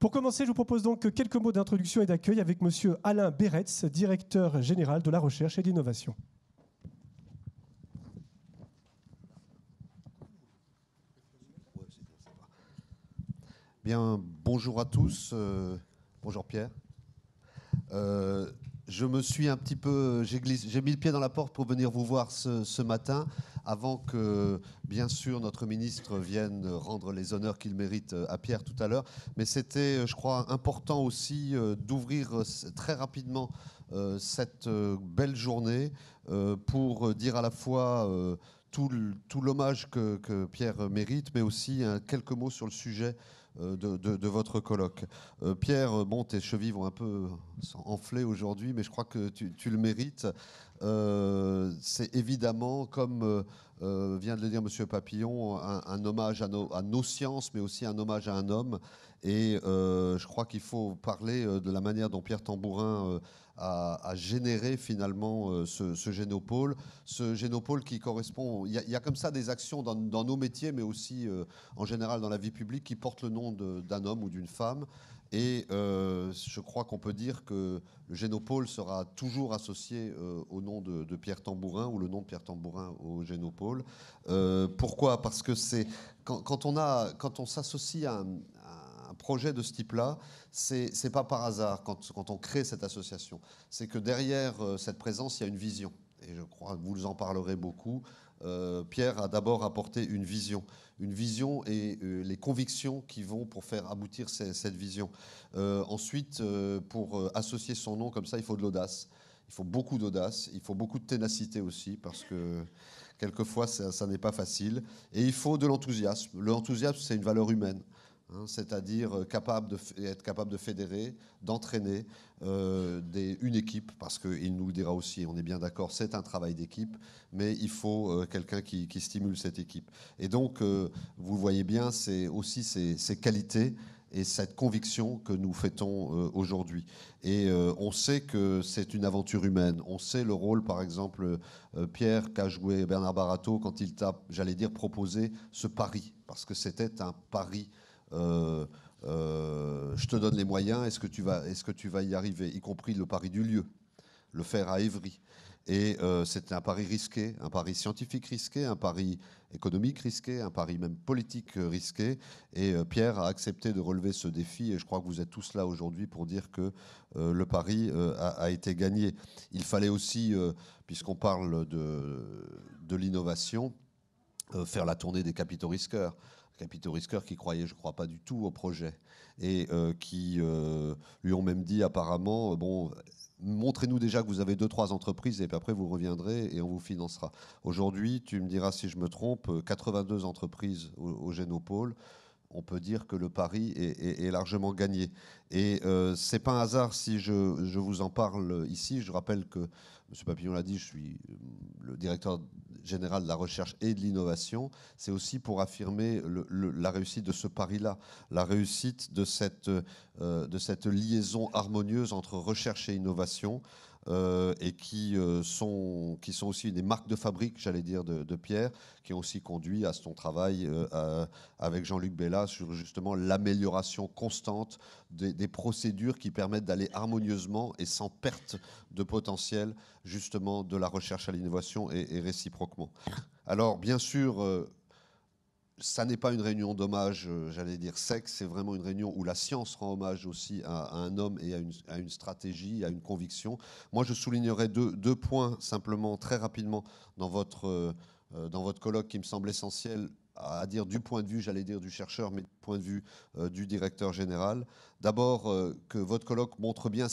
Pour commencer, je vous propose donc quelques mots d'introduction et d'accueil avec Monsieur Alain Béretz, directeur général de la recherche et de l'innovation. Bien, bonjour à tous. Bonjour Pierre. Je me suis un petit peu, j'ai mis le pied dans la porte pour venir vous voir ce matin, avant que, bien sûr, notre ministre vienne rendre les honneurs qu'il mérite à Pierre tout à l'heure. Mais c'était, je crois, important aussi d'ouvrir très rapidement cette belle journée pour dire à la fois tout l'hommage que Pierre mérite, mais aussi quelques mots sur le sujet de votre colloque. Pierre, bon, tes chevilles vont un peu s'enfler aujourd'hui, mais je crois que tu le mérites. C'est évidemment, comme vient de le dire Monsieur Papillon, un hommage à nos sciences, mais aussi un hommage à un homme. Et je crois qu'il faut parler de la manière dont Pierre Tambourin a généré finalement ce Génopôle. Ce Génopôle qui correspond... Il y a comme ça des actions dans nos métiers, mais aussi en général dans la vie publique, qui portent le nom d'un homme ou d'une femme. Et je crois qu'on peut dire que le Génopôle sera toujours associé au nom de Pierre Tambourin, ou le nom de Pierre Tambourin au Génopôle. Pourquoi ? Parce que c'est quand on s'associe à un projet de ce type-là, c'est pas par hasard quand on crée cette association. C'est que derrière cette présence, il y a une vision. Et je crois que vous en parlerez beaucoup. Pierre a d'abord apporté une vision et les convictions qui vont pour faire aboutir cette vision. Ensuite, pour associer son nom comme ça, il faut de l'audace. Il faut beaucoup d'audace, il faut beaucoup de ténacité aussi, parce que quelquefois, ça n'est pas facile. Et il faut de l'enthousiasme. L'enthousiasme, c'est une valeur humaine. C'est-à-dire être capable de fédérer, d'entraîner une équipe, parce qu'il nous le dira aussi, on est bien d'accord, c'est un travail d'équipe, mais il faut quelqu'un qui stimule cette équipe. Et donc, vous voyez bien, c'est aussi ces qualités et cette conviction que nous fêtons aujourd'hui. Et on sait que c'est une aventure humaine. On sait le rôle, par exemple, Pierre, qu'a joué Bernard Barato quand il t'a, j'allais dire, proposé ce pari, parce que c'était un pari. Je te donne les moyens, est-ce que tu vas y arriver, y compris le pari du lieu, le faire à Évry. Et c'était un pari risqué, un pari scientifique risqué, un pari économique risqué, un pari même politique risqué. Et Pierre a accepté de relever ce défi. Et je crois que vous êtes tous là aujourd'hui pour dire que le pari a été gagné. Il fallait aussi, puisqu'on parle de l'innovation, faire la tournée des capitaux risqueurs. Capitaux risqueurs qui croyaient, je ne crois pas du tout au projet, et qui lui ont même dit apparemment, bon, montrez-nous déjà que vous avez 2-3 entreprises, et puis après vous reviendrez et on vous financera. Aujourd'hui, tu me diras si je me trompe, 82 entreprises au Génopôle. On peut dire que le pari est largement gagné. Et c'est pas un hasard si je vous en parle ici. Je rappelle que, M. Papillon l'a dit, je suis le directeur général de la recherche et de l'innovation. C'est aussi pour affirmer la réussite de ce pari-là, la réussite de cette liaison harmonieuse entre recherche et innovation. Et qui sont aussi des marques de fabrique, j'allais dire, de Pierre, qui ont aussi conduit à son travail avec Jean-Luc Bella sur justement l'amélioration constante des procédures qui permettent d'aller harmonieusement et sans perte de potentiel justement de la recherche à l'innovation et réciproquement. Alors bien sûr, ça n'est pas une réunion d'hommage, j'allais dire sec, c'est vraiment une réunion où la science rend hommage aussi à un homme et à une stratégie, à une conviction. Moi, je soulignerai deux points simplement, très rapidement, dans votre colloque qui me semble essentiel à dire du point de vue, j'allais dire, du chercheur, mais du point de vue du directeur général. D'abord, que votre colloque montre bien,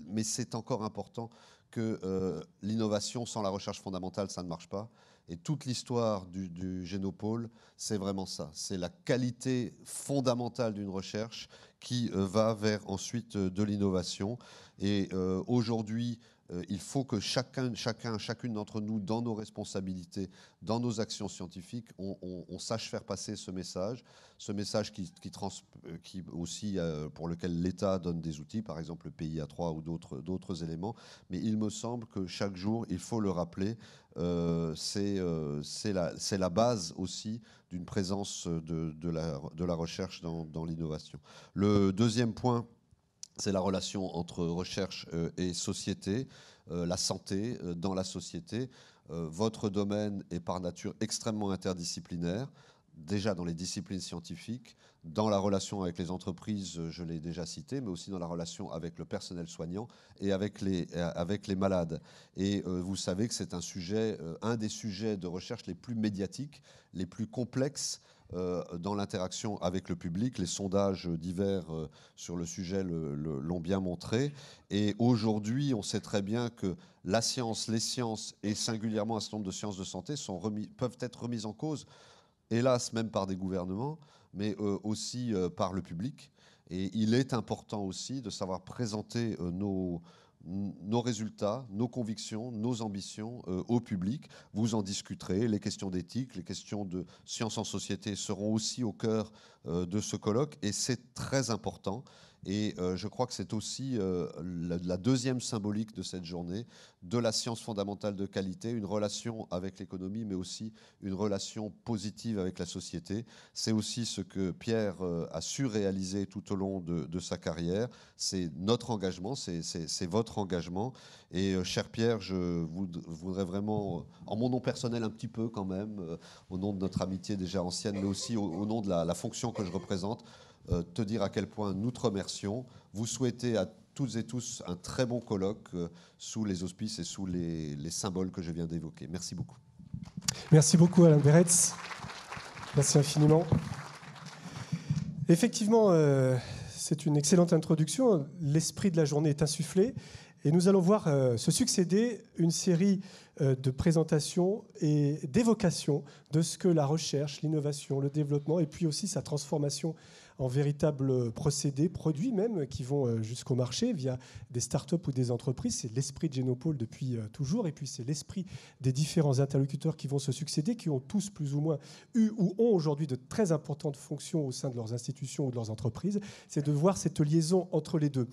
mais c'est encore important, que l'innovation sans la recherche fondamentale, ça ne marche pas. Et toute l'histoire du Génopôle, c'est vraiment ça. C'est la qualité fondamentale d'une recherche qui va vers ensuite de l'innovation. Et aujourd'hui, Il faut que chacune d'entre nous, dans nos responsabilités, dans nos actions scientifiques, on sache faire passer ce message qui aussi, pour lequel l'État donne des outils, par exemple le PIA3 ou d'autres éléments. Mais il me semble que chaque jour, il faut le rappeler, c'est la base aussi d'une présence de la recherche dans l'innovation. Le deuxième point, c'est la relation entre recherche et société, la santé dans la société. Votre domaine est par nature extrêmement interdisciplinaire, déjà dans les disciplines scientifiques, dans la relation avec les entreprises, je l'ai déjà cité, mais aussi dans la relation avec le personnel soignant et avec les malades. Et vous savez que c'est un des sujets de recherche les plus médiatiques, les plus complexes, dans l'interaction avec le public. Les sondages divers sur le sujet l'ont bien montré. Et aujourd'hui, on sait très bien que la science, les sciences, et singulièrement un certain nombre de sciences de santé peuvent être remises en cause, hélas même par des gouvernements, mais aussi par le public. Et il est important aussi de savoir présenter nos résultats, nos convictions, nos ambitions au public. Vous en discuterez. Les questions d'éthique, les questions de sciences en société seront aussi au cœur de ce colloque, et c'est très important. Et je crois que c'est aussi la deuxième symbolique de cette journée, de la science fondamentale de qualité, une relation avec l'économie, mais aussi une relation positive avec la société. C'est aussi ce que Pierre a su réaliser tout au long de sa carrière. C'est notre engagement, c'est votre engagement. Et cher Pierre, je voudrais vraiment, en mon nom personnel un petit peu quand même, au nom de notre amitié déjà ancienne, mais aussi au nom de la fonction que je représente, te dire à quel point nous te remercions. Vous souhaitez à toutes et tous un très bon colloque sous les auspices et sous les symboles que je viens d'évoquer. Merci beaucoup. Merci beaucoup Alain Beretz. Merci infiniment. Effectivement, c'est une excellente introduction. L'esprit de la journée est insufflé. Et nous allons voir se succéder une série de présentations et d'évocations de ce que la recherche, l'innovation, le développement et puis aussi sa transformation en véritables procédés, produits même, qui vont jusqu'au marché via des startups ou des entreprises. C'est l'esprit de Génopôle depuis toujours. Et puis c'est l'esprit des différents interlocuteurs qui vont se succéder, qui ont tous plus ou moins eu ou ont aujourd'hui de très importantes fonctions au sein de leurs institutions ou de leurs entreprises. C'est de voir cette liaison entre les deux.